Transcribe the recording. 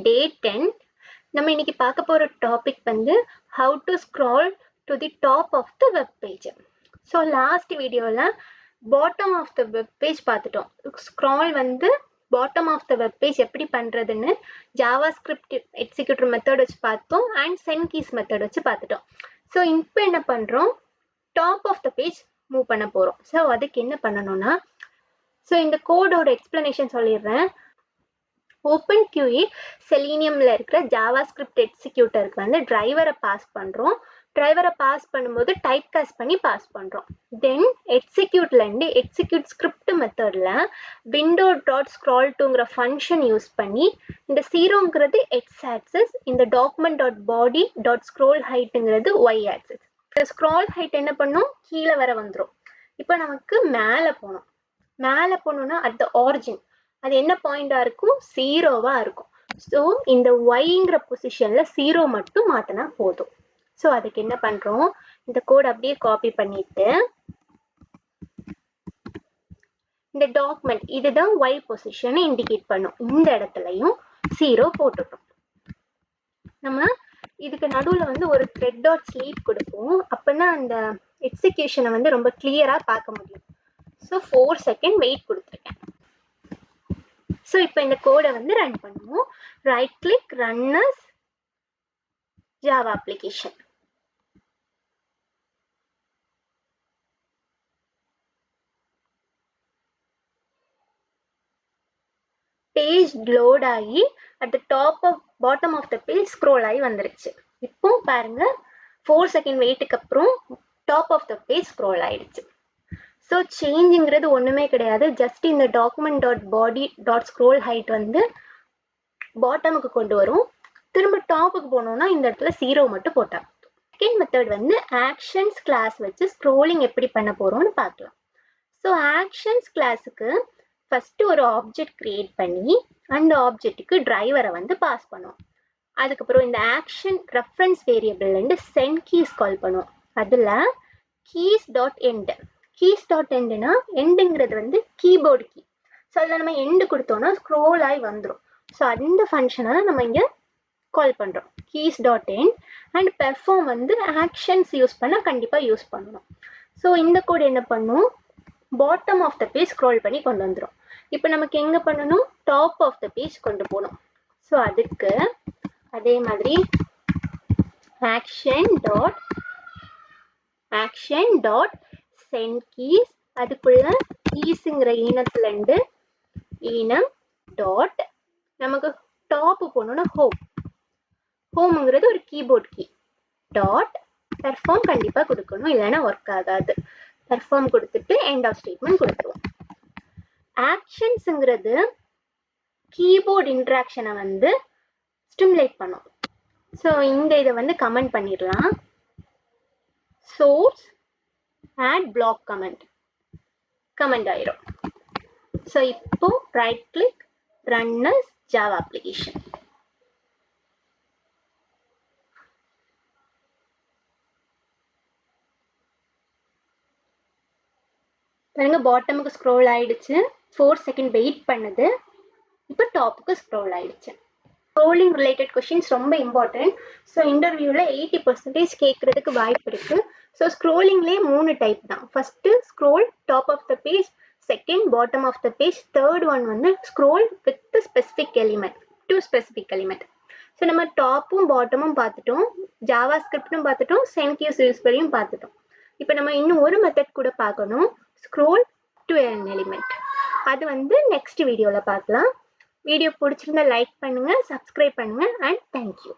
டே 10 நம்ம இன்னைக்கு பார்க்க போற டாபிக் வந்து how to scroll to the top of the web page. So last வீடியோவில் bottom of the web page பார்த்துட்டோம். ஸ்க்ரால் வந்து bottom of the web page எப்படி பண்ணுறதுன்னு ஜாவா ஸ்கிரிப்ட் எக்ஸிக்யூட்டர் மெத்தட் வச்சு பார்த்தோம் அண்ட் சென்ட் கீஸ் மெத்தட் வச்சு பார்த்துட்டோம். So இப்போ என்ன பண்ணுறோம், top of the page move பண்ண போகிறோம். ஸோ அதுக்கு என்ன பண்ணணும்னா, ஸோ இந்த கோடோட எக்ஸ்பிளனேஷன் சொல்லிடுறேன். OpenQE செலீனியம்ல இருக்கிற ஜாவா ஸ்கிரிப்ட் எக்ஸிக்யூட்டருக்கு வந்து டிரைவரை பாஸ் பண்ணுறோம். டிரைவரை பாஸ் பண்ணும்போது டைப் காஸ்ட் பண்ணி பாஸ் பண்ணுறோம். தென் எக்ஸிக்யூட்லேருந்து எக்ஸிக்யூட் ஸ்கிரிப்ட் மெத்தடில் விண்டோ டாட் ஸ்க்ரால் டூங்கிற ஃபங்க்ஷன் யூஸ் பண்ணி இந்த ஜீரோங்கிறது எக்ஸ் ஆக்சஸ், இந்த document dot body dot scroll ஹைட்டுங்கிறது ஒய் ஆக்சஸ். இந்த ஸ்க்ரால் ஹைட் என்ன பண்ணும், கீழே வர வந்துடும். இப்போ நமக்கு மேலே போகணும். மேலே போகணுன்னா அட் த ஆரிஜின் அது என்ன பாயிண்டாக இருக்கும், ஜீரோவாக இருக்கும். ஸோ இந்த ஒய்ங்கிற பொசிஷனில் ஜீரோ மட்டும் மாற்றினா போதும். ஸோ அதுக்கு என்ன பண்ணுறோம், இந்த கோட் அப்படியே காப்பி பண்ணிட்டு இந்த டாக்குமெண்ட் இதுதான் ஒய் பொசிஷனை இண்டிகேட் பண்ணும், இந்த இடத்துலையும் ஜீரோ போட்டுட்டோம். நம்ம இதுக்கு நடுவில் வந்து ஒரு த்ரெட் டாட் ஸ்லீப் கொடுப்போம். அப்படின்னா அந்த எக்ஸிக்யூஷனை வந்து ரொம்ப கிளியராக பார்க்க முடியும். ஸோ 4 செகண்ட் வெயிட் கொடுத்துருக்கேன். ஸோ இப்போ இந்த கோடை வந்து ரன் பண்ணுவோம். Right click, run as Java application. Page load ஆகி at the top of bottom of the page scroll ஆகி வந்துருச்சு. இப்போ பாருங்க, 4 செகண்ட் வெயிட்டுக்கு அப்புறம் top of the page scroll ஆயிடுச்சு. ஸோ சேஞ்சுங்கிறது ஒன்றுமே கிடையாது. ஜஸ்ட் இந்த document dot body dot scroll height வந்து பாட்டமுக்கு கொண்டு வரும். திரும்ப டாப்புக்கு போனோம்னா இந்த இடத்துல ஜீரோ மட்டும் போட்டால். செகண்ட் மெத்தட் வந்து ஆக்ஷன்ஸ் கிளாஸ் வச்சு ஸ்க்ரோலிங் எப்படி பண்ண போகிறோம்னு பார்க்கலாம். ஸோ ஆக்ஷன்ஸ் கிளாஸுக்கு ஃபஸ்ட்டு ஒரு ஆப்ஜெக்ட் கிரியேட் பண்ணி அந்த ஆப்ஜெக்ட்டுக்கு டிரைவரை வந்து பாஸ் பண்ணுவோம். அதுக்கப்புறம் இந்த ஆக்ஷன் ரெஃபரன்ஸ் வேரியபிள்லேருந்து சென்ட் கீஸ் கால் பண்ணுவோம். அதில் keys dot end, keys dot எண்டுனா எண்டுங்கிறது வந்து கீபோர்டு கீ. ஸோ அதில் நம்ம எண்டு கொடுத்தோன்னா ஸ்க்ரோல் ஆகி வந்துடும். ஸோ அந்த ஃபங்க்ஷனை நம்ம இங்கே கால் பண்ணுறோம், keys dot end. And perform வந்து ஆக்ஷன்ஸ் யூஸ் பண்ணால் கண்டிப்பாக யூஸ் பண்ணணும். ஸோ இந்த கோட் என்ன பண்ணும், bottom of the page scroll பண்ணி கொண்டு வந்துடும். இப்போ நமக்கு எங்கே பண்ணணும், டாப் ஆஃப் த பேஜ் கொண்டு போகணும். ஸோ அதுக்கு அதே மாதிரி ஆக்ஷன் டாட் சென்ட் கீஸ், அதுக்குள்ள கீஸுங்கிற ஈனத்துலேருந்து ஈனம் டாட் நமக்கு டாப்பு போகணுன்னா ஹோம்ங்கிறது ஒரு கீபோர்ட் கீ டாட் பெர்ஃபார்ம் கண்டிப்பாக கொடுக்கணும், இல்லைன்னா ஒர்க் ஆகாது. பெர்ஃபார்ம் கொடுத்துட்டு எண்ட் ஆஃப் ஸ்டேட்மெண்ட் கொடுத்துருவோம். ஆக்ஷன்ஸுங்கிறது கீபோர்ட் இன்ட்ராக்ஷனை வந்து ஸ்டிமுலேட் பண்ணும். ஸோ இந்த இதை வந்து கமெண்ட் பண்ணிடலாம். சோர்ஸ் ஆட் பிளாக் கமெண்ட் ஆயிரும். ஸோ இப்போ right click, run as Java application. பாருங்க, பாட்டமுக்கு ஸ்க்ரோல் ஆயிடுச்சு. 4 செகண்ட் வெயிட் பண்ணுது. இப்போ டாப்புக்கு ஸ்க்ரோல் ஆயிடுச்சு. ஸ்க்ரோலிங் ரிலேட்டட் கொஷின்ஸ் ரொம்ப இம்பார்ட்டன்ட். ஸோ இன்டர்வியூவில் 80% கேட்கறதுக்கு வாய்ப்பு இருக்கு. ஸோ ஸ்க்ரோலிங்லேயே 3 டைப் தான். First scroll top of the page, second bottom of the page, third one வந்து scroll with specific element, 2 specific element. So நம்ம டாப்பும் பாட்டமும் பார்த்துட்டோம், ஜாவா ஸ்கிரிப்டும் பார்த்துட்டோம், சென்ட் கீஸ் யூஸ் பண்ணியும் பார்த்துட்டோம். இப்போ நம்ம இன்னும் ஒரு மெத்தட் கூட பார்க்கணும், ஸ்க்ரோல் டு an எலிமெண்ட். அது வந்து நெக்ஸ்ட் வீடியோவில் பார்க்கலாம். வீடியோ பிடிச்சிருந்தா லைக் பண்ணுங்க, சப்ஸ்கிரைப் பண்ணுங்க, அண்ட் தேங்க்யூ.